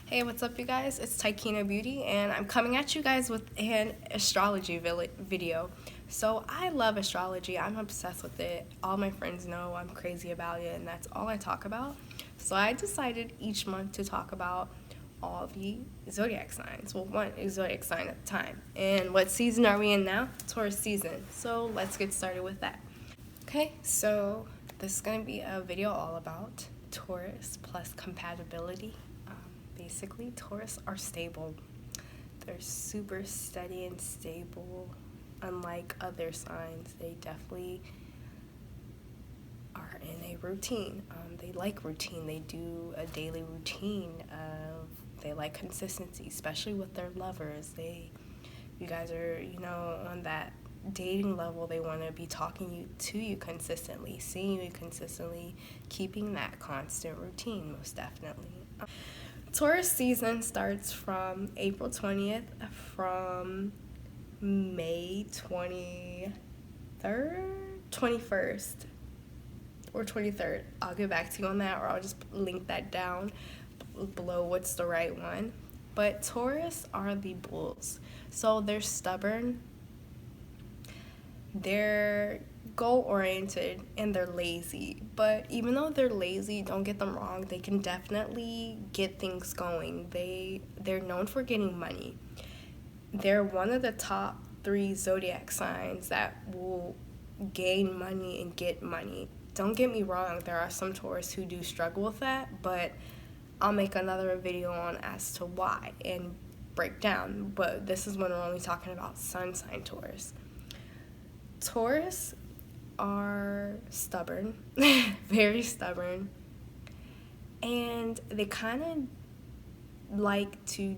Hey, what's up, you guys? It's Taikina Beauty, and I'm coming at you guys with an astrology video. So, I love astrology. I'm obsessed with it. All my friends know I'm crazy about it, and that's all I talk about. So, I decided each month to talk about all the zodiac signs. Well, one zodiac sign at a time. And what season are we in now? Taurus season. So, let's get started with that. Okay, so this is going to be a video all about Taurus plus compatibility. Basically, Taurus are stable. They're super steady and stable. Unlike other signs, they definitely are in a routine. They like routine. They do a daily routine of, they like consistency, especially with their lovers. You guys are, on that dating level. They want to be talking to you consistently, seeing you consistently, keeping that constant routine, most definitely. Taurus season starts from April 20th from May 23rd, 21st, or 23rd. I'll get back to you on that, or I'll just link that down below what's the right one. But Taurus are the bulls. So they're stubborn, they're goal-oriented, and they're lazy. But even though they're lazy, don't get them wrong, they can definitely get things going. They're known for getting money. They're one of the top 3 zodiac signs that will gain money and get money. Don't get me wrong, there are some Taurus who do struggle with that, but I'll make another video on as to why and break down. But this is when we're only talking about sun sign Taurus. Taurus are stubborn, very stubborn, and they kind of like to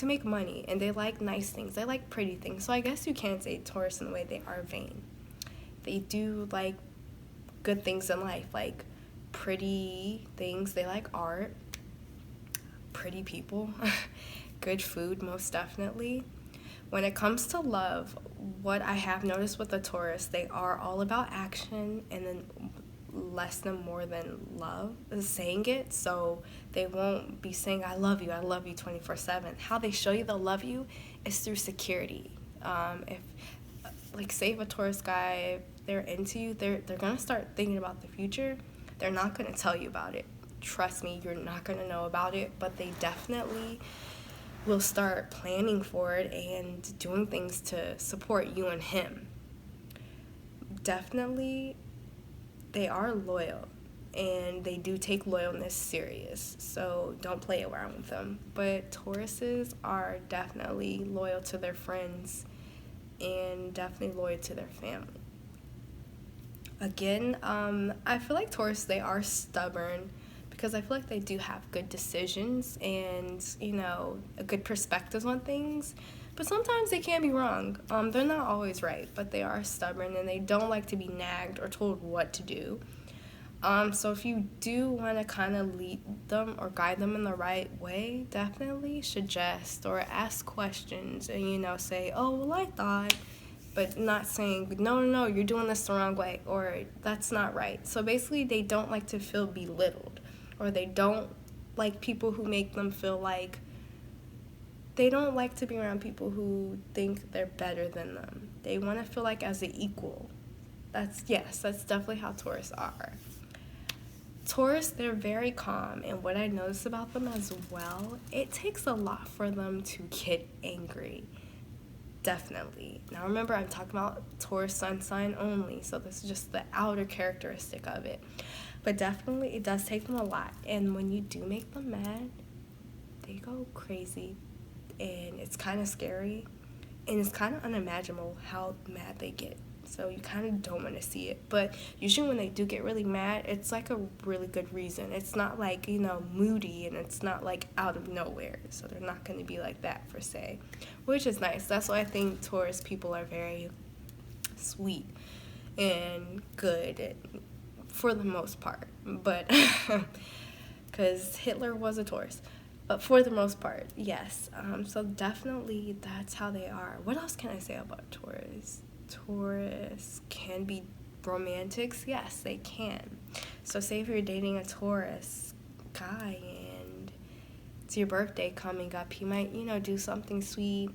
make money, and they like nice things. They like pretty things. So I guess you can say Taurus in the way they are vain. They do like good things in life, like pretty things. They like art, pretty people, good food, most definitely. When it comes to love, what I have noticed with the Taurus, they are all about action and then less than more than love, saying it. So they won't be saying, I love you 24/7. How they show you they'll love you is through security. Say if a Taurus guy, they're into you, they're going to start thinking about the future. They're not going to tell you about it. Trust me, you're not going to know about it, but they definitely will start planning for it and doing things to support you and him. Definitely, they are loyal, and they do take loyalness serious, so don't play around with them. But Tauruses are definitely loyal to their friends and definitely loyal to their family. Again, I feel like Taurus, they are stubborn, because I feel like they do have good decisions and, a good perspectives on things. But sometimes they can be wrong. They're not always right, but they are stubborn, and they don't like to be nagged or told what to do. So if you do want to kind of lead them or guide them in the right way, definitely suggest or ask questions and, say, oh, well, I thought, but not saying, no, you're doing this the wrong way, or that's not right. So basically, they don't like to feel belittled, or they don't like people who make them feel like, they don't like to be around people who think they're better than them. They want to feel like as an equal. That's definitely how Taurus are. Taurus, they're very calm, and what I notice about them as well, it takes a lot for them to get angry. Definitely. Now remember, I'm talking about Taurus sun sign only, so this is just the outer characteristic of it. But definitely, it does take them a lot. And when you do make them mad, they go crazy. And it's kind of scary. And it's kind of unimaginable how mad they get. So you kind of don't want to see it. But usually when they do get really mad, it's like a really good reason. It's not like, moody, and it's not like out of nowhere. So they're not going to be like that, per se, which is nice. That's why I think Taurus people are very sweet and good for the most part. But because Hitler was a Taurus. But for the most part, yes. So definitely that's how they are. What else can I say about Taurus? Taurus can be romantics. Yes, they can. So say if you're dating a Taurus, guy and it's your birthday coming up, he might, do something sweet,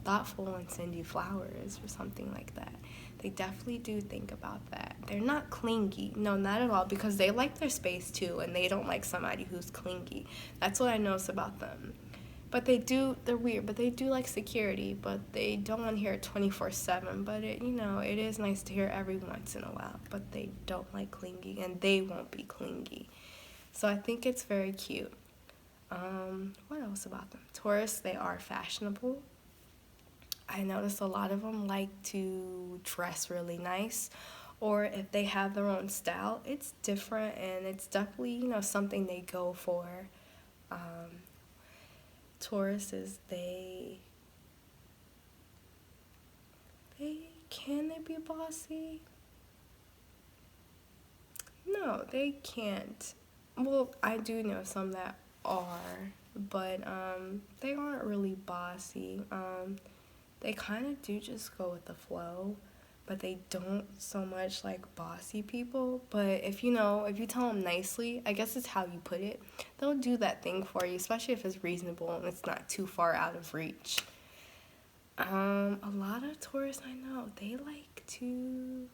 thoughtful, and send you flowers or something like that. They definitely do think about that. They're not clingy. No, not at all, because they like their space too, and they don't like somebody who's clingy. That's what I notice about them. But they're weird, but they do like security, but they don't want to hear it 24/7. But it is nice to hear every once in a while. But they don't like clingy, and they won't be clingy. So I think it's very cute. What else about them? Taurus, they are fashionable. I notice a lot of them like to dress really nice, or if they have their own style, it's different, and it's definitely, something they go for. Tauruses, can they be bossy? No, they can't. Well, I do know some that are, but they aren't really bossy. They kind of do just go with the flow, but they don't so much like bossy people. But if you tell them nicely, I guess it's how you put it, they'll do that thing for you, especially if it's reasonable and it's not too far out of reach. A lot of Taurus I know, they like to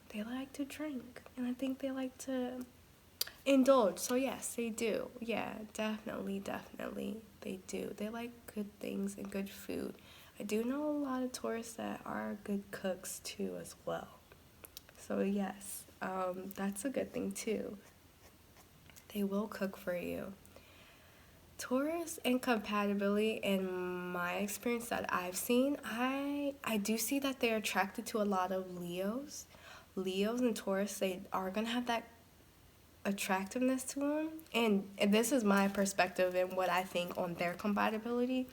drink, and I think they like to indulge. So yes, they do. Yeah, definitely, they do. They like good things and good food. I do know a lot of Taurus that are good cooks too as well. So yes, that's a good thing too. They will cook for you. Taurus and compatibility, in my experience that I've seen, I do see that they're attracted to a lot of Leos. Leos and Taurus, they are going to have that attractiveness to them. And this is my perspective and what I think on their compatibility.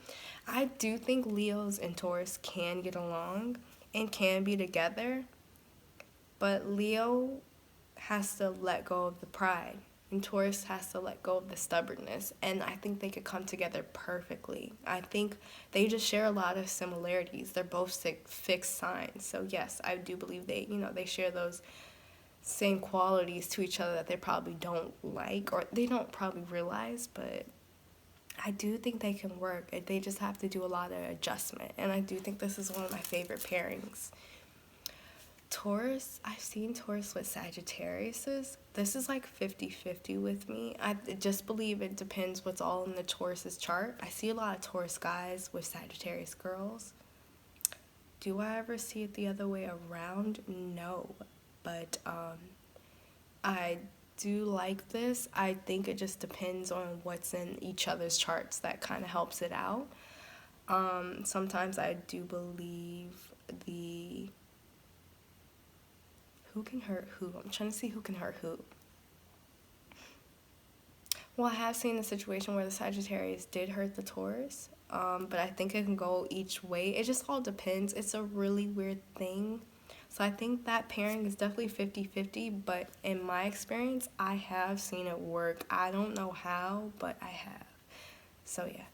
I do think Leos and Taurus can get along and can be together, but Leo has to let go of the pride, and Taurus has to let go of the stubbornness, and I think they could come together perfectly. I think they just share a lot of similarities. They're both fixed signs, so yes, I do believe they share those same qualities to each other that they probably don't like, or they don't probably realize, but I do think they can work. They just have to do a lot of adjustment, and I do think this is one of my favorite pairings. Taurus, I've seen Taurus with Sagittariuses. This is like 50-50 with me. I just believe it depends what's all in the Taurus's chart. I see a lot of Taurus guys with Sagittarius girls. Do I ever see it the other way around? No. But I do like this. I think it just depends on what's in each other's charts that kind of helps it out. Sometimes I do believe who can hurt who. I'm trying to see who can hurt who. Well, I have seen a situation where the Sagittarius did hurt the Taurus, but I think it can go each way. It just all depends. It's a really weird thing. So I think that pairing is definitely 50-50, but in my experience, I have seen it work. I don't know how, but I have. So yeah.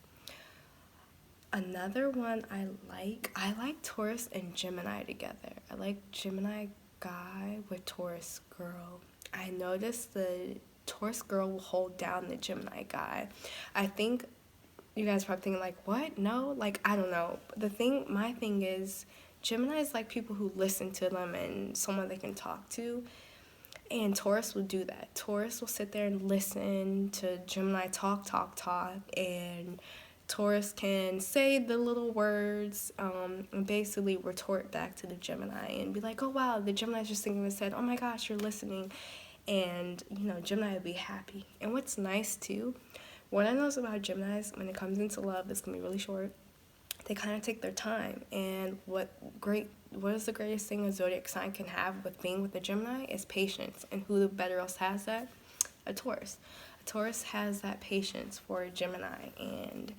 Another one I like Taurus and Gemini together. I like Gemini guy with Taurus girl. I noticed the Taurus girl will hold down the Gemini guy. I think you guys are probably thinking like, what? No? Like, I don't know. My thing is, Gemini is like people who listen to them and someone they can talk to. And Taurus will do that. Taurus will sit there and listen to Gemini talk, and Taurus can say the little words and basically retort back to the Gemini and be like, oh, wow, the Gemini's just thinking and said, oh, my gosh, you're listening. And, Gemini will be happy. And what's nice, too, what I notice about Geminis when it comes into love, this can be really short, they kind of take their time. And what is the greatest thing a zodiac sign can have with being with a Gemini is patience. And who better else has that? A Taurus. A Taurus has that patience for a Gemini, and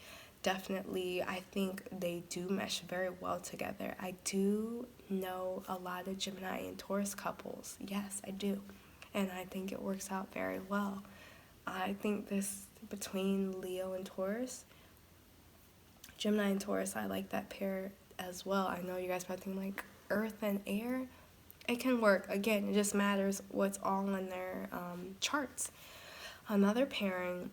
definitely I think they do mesh very well together. I do know a lot of Gemini and Taurus couples. Yes, I do. And I think it works out very well. I think this between Leo and Taurus, Gemini and Taurus, I like that pair as well. I know you guys probably think like earth and air. It can work. Again, it just matters what's all in their charts. Another pairing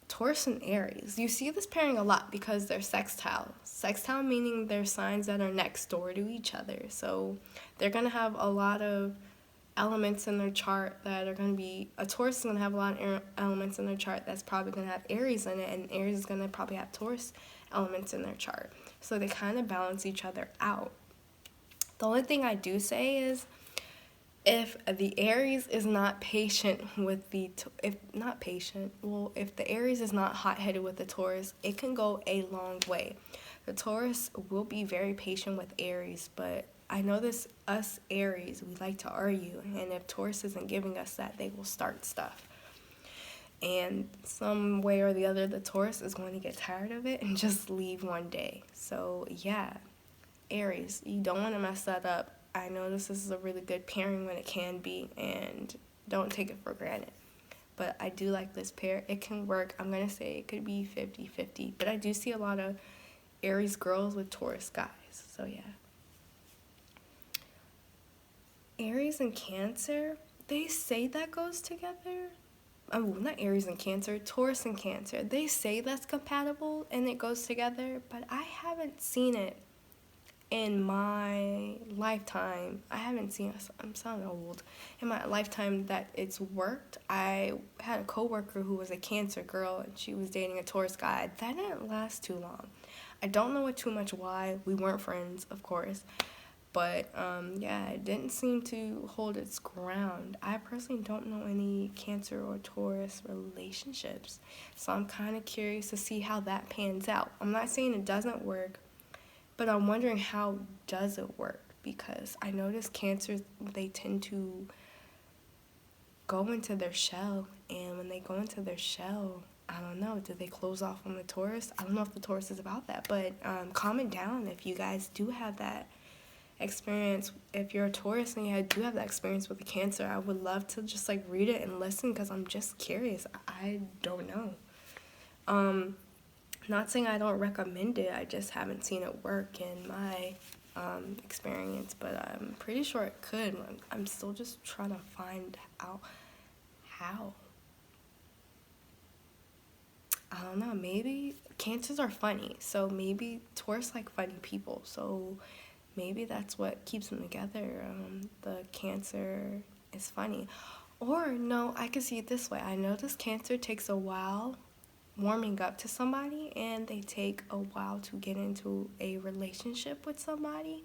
Taurus and Aries. You see this pairing a lot because they're sextile. Sextile meaning they're signs that are next door to each other. So they're going to have a lot of elements in their chart that are going to be, a Taurus is going to have a lot of elements in their chart that's probably going to have Aries in it, and Aries is going to probably have Taurus elements in their chart. So they kind of balance each other out. The only thing I do say is, if the Aries is not patient with if the Aries is not hot-headed with the Taurus, it can go a long way. The Taurus will be very patient with Aries, but I know us Aries, we like to argue, and if Taurus isn't giving us that, they will start stuff. And some way or the other, the Taurus is going to get tired of it and just leave one day. So yeah, Aries, you don't want to mess that up. I know this is a really good pairing when it can be, and don't take it for granted. But I do like this pair. It can work. I'm going to say it could be 50-50. But I do see a lot of Aries girls with Taurus guys. So yeah. Aries and Cancer, they say that goes together. Oh, not Aries and Cancer, Taurus and Cancer. They say that's compatible and it goes together, but I haven't seen it in my lifetime. I haven't seen it. I'm sounding old. In my lifetime that it's worked. I had a coworker who was a Cancer girl and she was dating a Taurus guy. That didn't last too long. I don't know too much why. We weren't friends, of course. But, yeah, it didn't seem to hold its ground. I personally don't know any Cancer or Taurus relationships. So I'm kind of curious to see how that pans out. I'm not saying it doesn't work, but I'm wondering how does it work? Because I notice Cancers, they tend to go into their shell. And when they go into their shell, I don't know, do they close off on the Taurus? I don't know if the Taurus is about that. But comment down if you guys do have that experience. If you're a Taurus and you do have that experience with a Cancer, I would love to just like read it and listen because I'm just curious. I don't know. Not saying I don't recommend it, I just haven't seen it work in my experience, but I'm pretty sure it could. I'm still just trying to find out how. I don't know, maybe Cancers are funny, so maybe Taurus like funny people, so maybe that's what keeps them together. The Cancer is funny. Or, no, I could see it this way. I notice Cancer takes a while warming up to somebody, and they take a while to get into a relationship with somebody.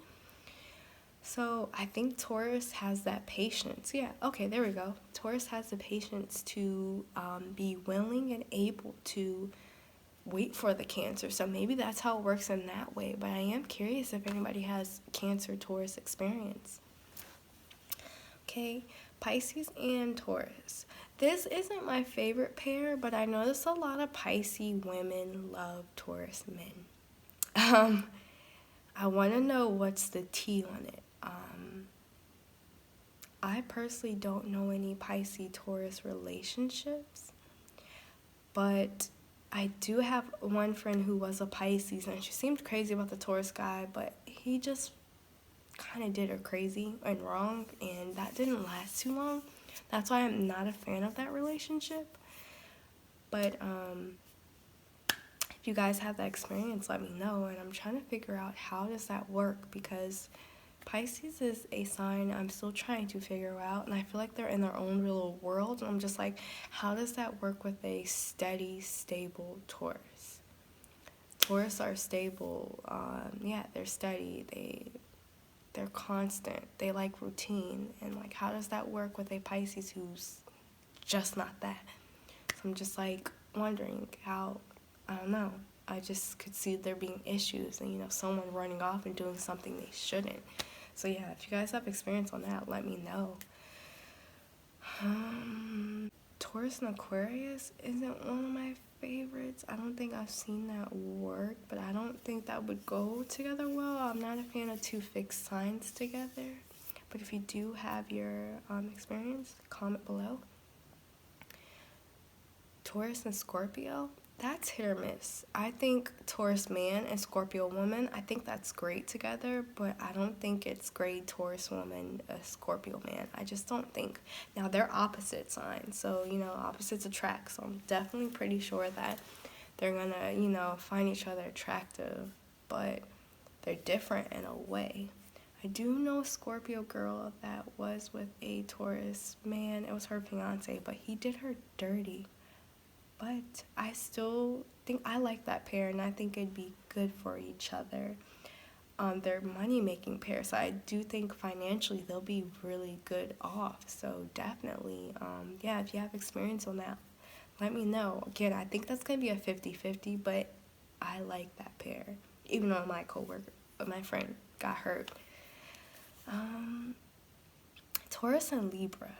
So I think Taurus has that patience. Yeah, okay, there we go. Taurus has the patience to be willing and able to wait for the Cancer. So maybe that's how it works in that way. But I am curious if anybody has Cancer-Taurus experience. Okay, Pisces and Taurus. This isn't my favorite pair, but I notice a lot of Pisces women love Taurus men. I want to know what's the tea on it. I personally don't know any Pisces-Taurus relationships, but I do have one friend who was a Pisces, and she seemed crazy about the Taurus guy, but he just kind of did her crazy and wrong, and that didn't last too long. That's why I'm not a fan of that relationship. But if you guys have that experience, let me know, and I'm trying to figure out how does that work, because Pisces is a sign I'm still trying to figure out, and I feel like they're in their own little world, and I'm just like, how does that work with a steady, stable Taurus? Taurus are stable. Yeah, they're steady. They're constant. They like routine. And like, how does that work with a Pisces who's just not that? So I'm just like wondering how, I don't know. I just could see there being issues and, someone running off and doing something they shouldn't. So yeah, if you guys have experience on that, let me know. Taurus and Aquarius isn't one of my favorites. I don't think I've seen that work, but I don't think that would go together well. I'm not a fan of two fixed signs together. But if you do have your experience, comment below. Taurus and Scorpio. That's hit or miss. I think Taurus man and Scorpio woman, I think that's great together, but I don't think it's great Taurus woman, a Scorpio man. I just don't think. Now, they're opposite signs, so, opposites attract, so I'm definitely pretty sure that they're gonna, find each other attractive, but they're different in a way. I do know a Scorpio girl that was with a Taurus man. It was her fiance, but he did her dirty. But I still think I like that pair, and I think it'd be good for each other. They're money-making pair, so I do think financially they'll be really good off. So definitely, yeah, if you have experience on that, let me know. Again, I think that's going to be a 50-50, but I like that pair, even though my friend got hurt. Taurus and Libra.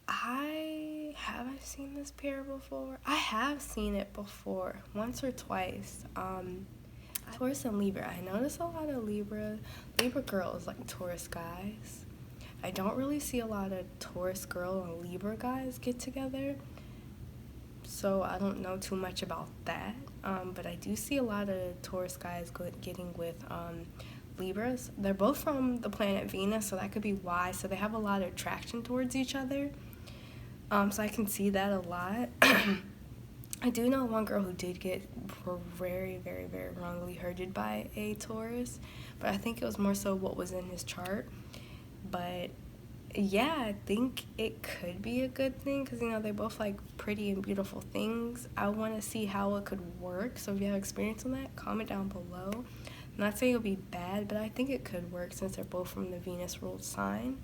I've seen this pair before. I have seen it before, once or twice. Taurus and Libra. I notice a lot of Libra girls like Taurus guys. I don't really see a lot of Taurus girl and Libra guys get together, so I don't know too much about that. But I do see a lot of Taurus guys getting with Libras. They're both from the planet Venus, so that could be why. So they have a lot of attraction towards each other. So I can see that a lot. I do know one girl who did get very, very, very wrongly hurted by a Taurus, but I think it was more so what was in his chart. But yeah, I think it could be a good thing because, they both like pretty and beautiful things. I want to see how it could work. So if you have experience on that, comment down below. I'm not saying it'll be bad, but I think it could work since they're both from the Venus-ruled sign.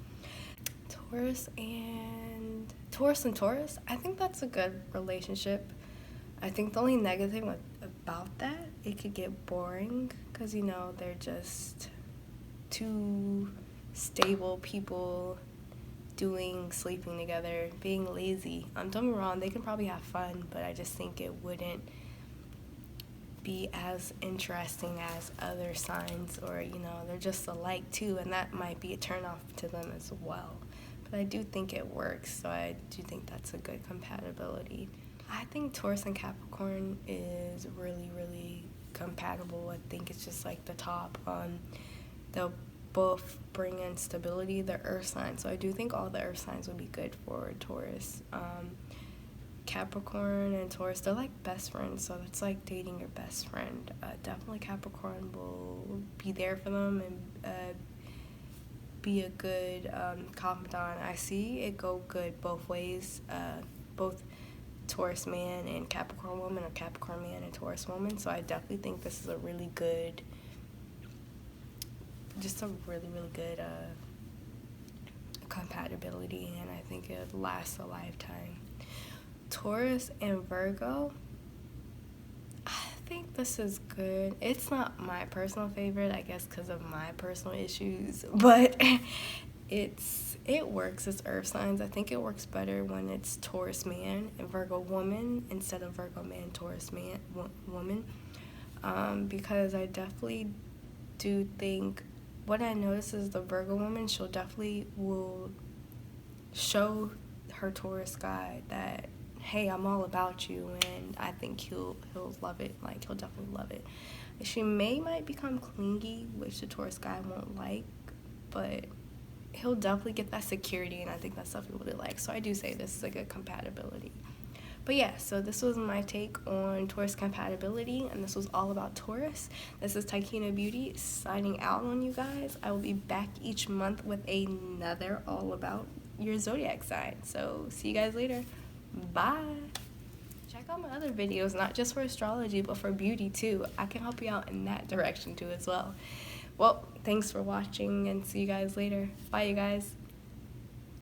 Taurus and Taurus, I think that's a good relationship. I think the only negative thing about that, it could get boring because, they're just two stable people sleeping together, being lazy. Don't get me wrong, they can probably have fun, but I just think it wouldn't be as interesting as other signs, or, they're just alike too, and that might be a turnoff to them as well. But I do think it works, so I do think that's a good compatibility. I think Taurus and Capricorn is really, really compatible. I think it's just like the top. They'll both bring in stability, the earth signs, so I do think all the earth signs would be good for Taurus. Capricorn and Taurus, they're like best friends, so it's like dating your best friend. Definitely Capricorn will be there for them and be a good confidant. I see it go good both ways, both Taurus man and Capricorn woman, or Capricorn man and Taurus woman, so I definitely think this is a really good, compatibility, and I think it lasts a lifetime. Taurus and Virgo, I think this is good. It's not my personal favorite, I guess, because of my personal issues, but it works as earth signs. I think it works better when it's Taurus man and Virgo woman instead of Virgo man, Taurus man, woman, because I definitely do think what I notice is the Virgo woman, she'll definitely will show her Taurus guy that, hey, I'm all about you, and I think he'll love it. Like, he'll definitely love it. She might become clingy, which the Taurus guy won't like, but he'll definitely get that security, and I think that's definitely what he likes. So I do say this is a good compatibility. But yeah, so this was my take on Taurus compatibility, and this was all about Taurus. This is Taikina Beauty signing out on you guys. I will be back each month with another all about your zodiac sign. So see you guys later. Bye. Check out my other videos, not just for astrology, but for beauty too. I can help you out in that direction too as well. Well, thanks for watching, and see you guys later. Bye, you guys.